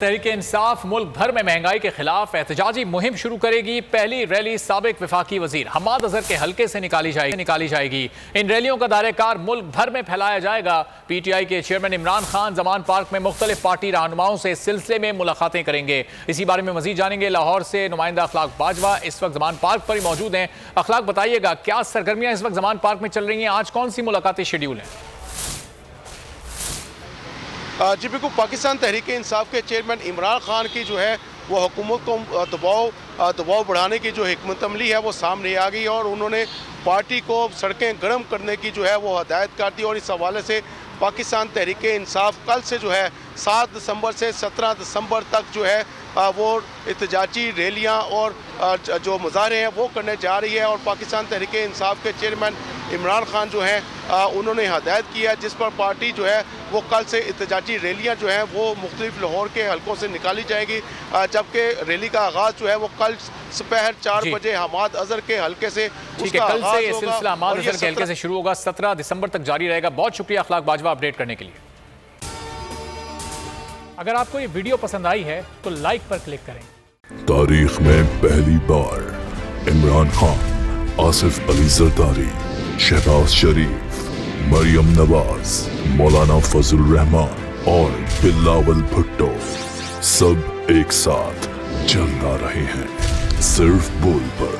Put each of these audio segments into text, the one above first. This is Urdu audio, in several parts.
تحریک انصاف ملک بھر میں مہنگائی کے خلاف احتجاجی مہم شروع کرے گی۔ پہلی ریلی سابق وفاقی وزیر حماد اظہر کے حلقے سے نکالی جائے گی۔ ان ریلیوں کا دائرہ کار ملک بھر میں پھیلایا جائے گا۔ پی ٹی آئی کے چیئرمین عمران خان زمان پارک میں مختلف پارٹی رہنماؤں سے اس سلسلے میں ملاقاتیں کریں گے۔ اسی بارے میں مزید جانیں گے لاہور سے نمائندہ اخلاق باجوہ اس وقت زمان پارک پر ہی موجود ہیں۔ اخلاق بتائیے گا کیا سرگرمیاں اس وقت زمان پارک میں چل رہی ہیں، آج کون سی ملاقاتیں شیڈیول ہیں؟ جی بالکل، پاکستان تحریک انصاف کے چیئرمین عمران خان کی جو ہے وہ حکومت کو دباؤ بڑھانے کی جو حکمت عملی ہے وہ سامنے آ گئی اور انہوں نے پارٹی کو سڑکیں گرم کرنے کی جو ہے وہ ہدایت کر دی۔ اور اس حوالے سے پاکستان تحریک انصاف کل سے جو ہے 7 دسمبر سے 17 دسمبر تک جو ہے وہ احتجاجی ریلیاں اور جو مظاہرے ہیں وہ کرنے جا رہی ہے۔ اور پاکستان تحریک انصاف کے چیئرمین عمران خان جو ہیں انہوں نے ہدایت کی ہے جس پر پارٹی جو ہے وہ کل سے احتجاجی ریلیاں جو ہیں وہ مختلف لاہور کے حلقوں سے نکالی جائے گی، جبکہ ریلی کا آغاز جو ہے وہ کل سپہر 4 بجے حماد اظہر کے حلقے سے اس کا کل آغاز سے یہ ہوگا سلسلہ حماد اور یہ اظہر کے حلقے سے شروع ہوگا، 17 دسمبر تک جاری رہے گا۔ بہت شکریہ اخلاق باجوہ اپڈیٹ کرنے کے لیے۔ اگر آپ کو یہ ویڈیو پسند آئی ہے تو لائک پر کلک کریں۔ تاریخ میں پہلی بار عمران خان، آصف علی زرداری، شہباز شریف، مریم نواز، مولانا فضل الرحمان اور بلاول بھٹو سب ایک ساتھ چل رہے ہیں صرف بول پر۔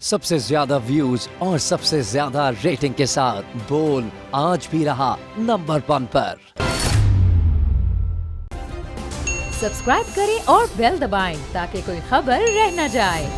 سب سے زیادہ ویوز اور سب سے زیادہ ریٹنگ کے ساتھ بول آج بھی رہا نمبر 1 پر۔ سبسکرائب کریں اور بیل دبائیں تاکہ کوئی خبر رہ نہ جائے۔